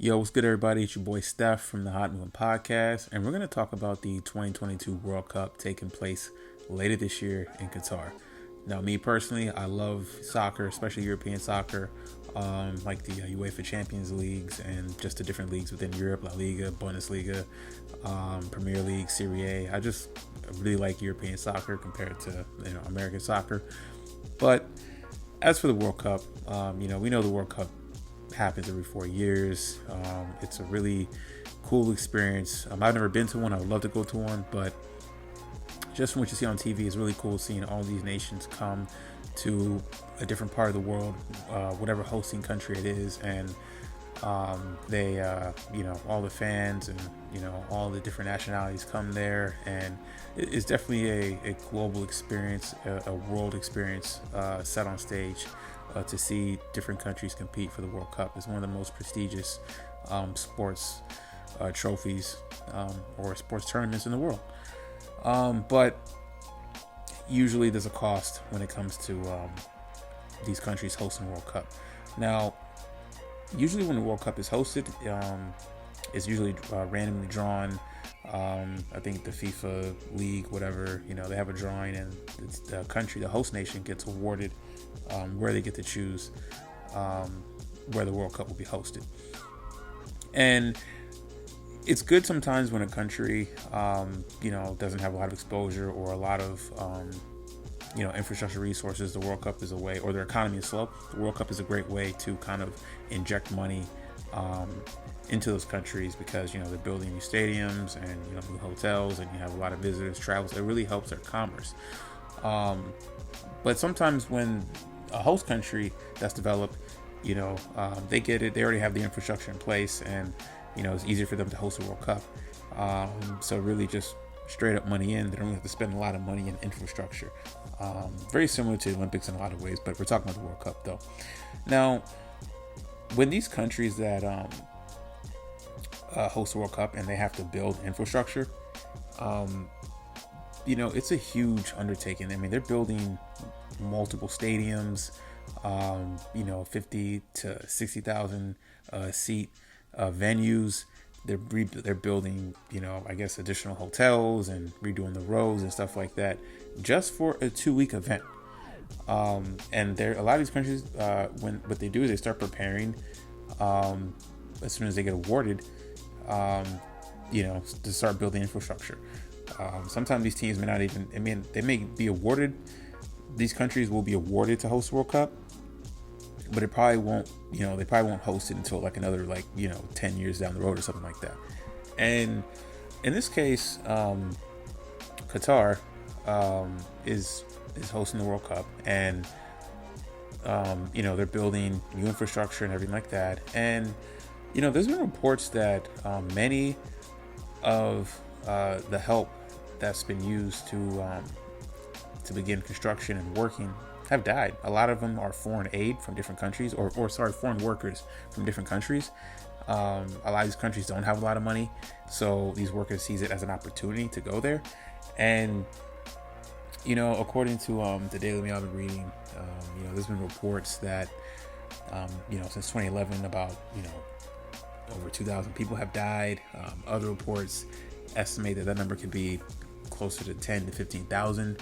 Yo, what's good, everybody? It's your boy Steph from the Hot Moving Podcast, and we're going to talk about the 2022 World Cup taking place later this year in Qatar. Now, me personally, I love soccer, especially European soccer, like the UEFA Champions Leagues and just the different leagues within Europe, La Liga, Bundesliga, Premier League, Serie A. I just really like European soccer compared to American soccer. But as for the World Cup, we know the World Cup happens every 4 years. It's a really cool experience. I've never been to one. I would love to go to one, but just from what you see on TV, it's really cool seeing all these nations come to a different part of the world, whatever hosting country it is, and they, all the fans and all the different nationalities come there, and it's definitely a global experience, a world experience set on stage. To see different countries compete for the World Cup. It's one of the most prestigious sports trophies or sports tournaments in the world. But usually there's a cost when it comes to these countries hosting the World Cup. Now, usually when the World Cup is hosted, it's usually randomly drawn. I think the FIFA league, whatever, they have a drawing, and it's the country, the host nation, gets awarded where they get to choose where the World Cup will be hosted. And it's good sometimes when a country, doesn't have a lot of exposure or a lot of, infrastructure resources. The World Cup is a way, or their economy is slow. The World Cup is a great way to kind of inject money into those countries, because they're building new stadiums and new hotels, and you have a lot of visitors, travels. It really helps their commerce. But sometimes when a host country that's developed, they get it. They already have the infrastructure in place, and it's easier for them to host a World Cup. So really, just straight up money in. They don't have to spend a lot of money in infrastructure. Very similar to the Olympics in a lot of ways, but we're talking about the World Cup though. Now, when these countries that host the World Cup and they have to build infrastructure, it's a huge undertaking. I mean, they're building multiple stadiums, 50 to 60,000 seat venues. They're building, additional hotels and redoing the roads and stuff like that, just for a 2-week event. And a lot of these countries, what they do is they start preparing as soon as they get awarded, to start building infrastructure. Sometimes these teams may not even, they may be awarded, these countries will be awarded to host the World Cup, but it probably won't, they probably won't host it until like another 10 years down the road or something like that. And in this case, Qatar is hosting the World Cup, and they're building new infrastructure and everything like that. And there's been reports that many of the help that's been used to begin construction and working have died. A lot of them are foreign aid from different countries, or foreign workers from different countries. A lot of these countries don't have a lot of money, so these workers sees it as an opportunity to go there. And according to the Daily Mail I've been reading, there's been reports that since 2011 about over 2,000 people have died. Other reports estimate that number could be closer to 10 to 15,000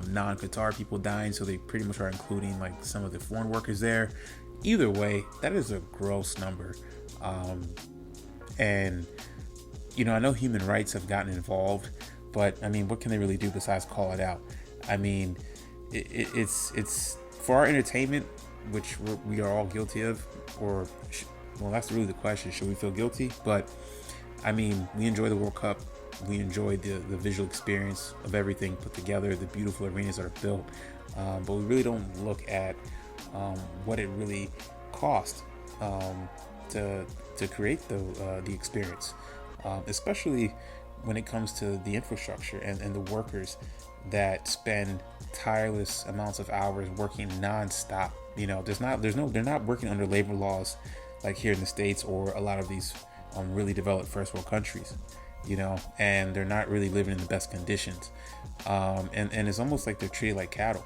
non-Qatar people dying, so they pretty much are including like some of the foreign workers there. Either way, that is a gross number. And I know human rights have gotten involved, but I mean, what can they really do besides call it out? I mean, it's for our entertainment, which we are all guilty of, or well, that's really the question. Should we feel guilty? But I mean, we enjoy the World Cup. We enjoy the visual experience of everything put together, the beautiful arenas that are built. But we really don't look at what it really cost to create the experience, especially when it comes to the infrastructure and the workers that spend tireless amounts of hours working nonstop. They're not working under labor laws like here in the States or a lot of these really developed first world countries, and they're not really living in the best conditions. And it's almost like they're treated like cattle,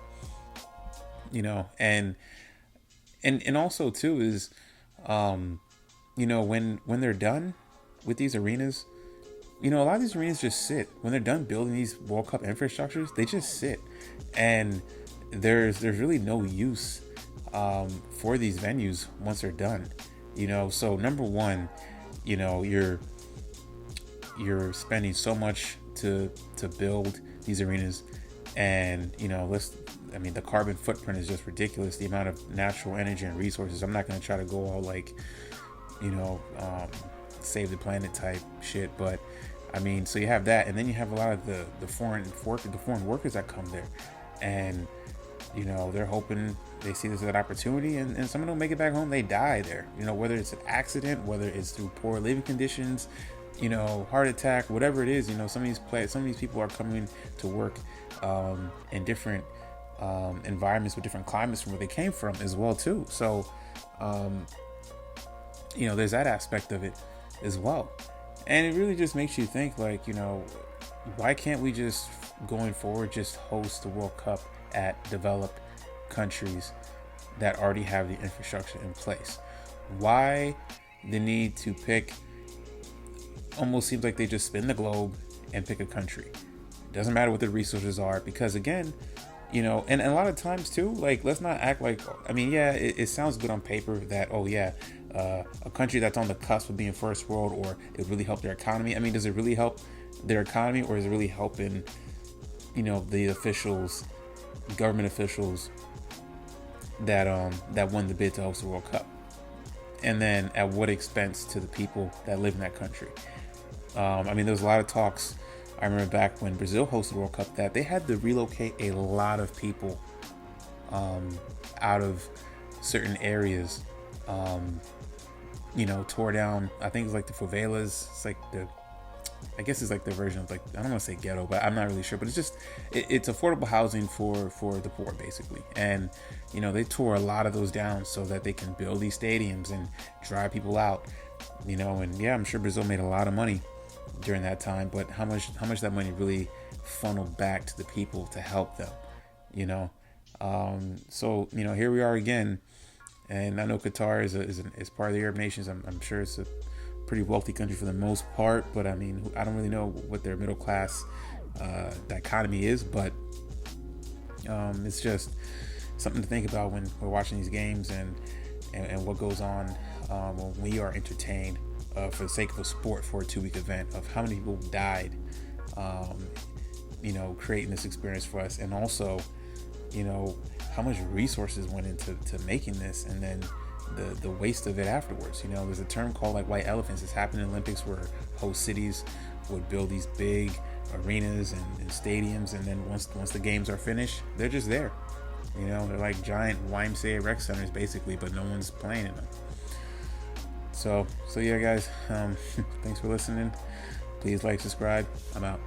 and also too is, when they're done with these arenas, a lot of these arenas just sit. When they're done building these World Cup infrastructures, they just sit, and there's really no use for these venues once they're done. So number one, you're spending so much to build these arenas, and the carbon footprint is just ridiculous. The amount of natural energy and resources. I'm not going to try to go all like save the planet type shit, but so you have that, and then you have a lot of the foreign workers that come there, and they're hoping they see this as an opportunity, and some of them make it back home, they die there, whether it's an accident, whether it's through poor living conditions, heart attack, whatever it is. Some of these people are coming to work in different environments with different climates from where they came from as well too. So there's that aspect of it as well, and it really just makes you think, like, why can't we just going forward just host the World Cup at developed countries that already have the infrastructure in place? Why the need to pick? Almost seems like they just spin the globe and pick a country. It doesn't matter what the resources are, because again, and a lot of times too, like, let's not act like, it sounds good on paper that, a country that's on the cusp of being first world, or it really helped their economy. Does it really help their economy, or is it really helping, the officials, government officials that won the bid to host the World Cup? And then at what expense to the people that live in that country? There was a lot of talks. I remember back when Brazil hosted the World Cup that they had to relocate a lot of people out of certain areas. Tore down, I think it's like the favelas. It's like I guess it's like the version of, like, I don't want to say ghetto, but I'm not really sure. But it's just, it's affordable housing for the poor, basically. And, they tore a lot of those down so that they can build these stadiums and drive people out, and yeah, I'm sure Brazil made a lot of money during that time, but how much that money really funneled back to the people to help them, so, here we are again. And I know Qatar is part of the Arab nations. I'm sure it's a pretty wealthy country for the most part, but I don't really know what their middle class dichotomy is, but it's just something to think about when we're watching these games, and what goes on when we are entertained for the sake of a sport for a 2-week event, of how many people died creating this experience for us, and also how much resources went into making this, and then the waste of it afterwards. There's a term called, like, white elephants. It's happened in Olympics, where host cities would build these big arenas and stadiums, and then once the games are finished, they're just there. They're like giant YMCA rec centers, basically, but no one's playing in them. So yeah, guys, thanks for listening. Please like, subscribe. I'm out.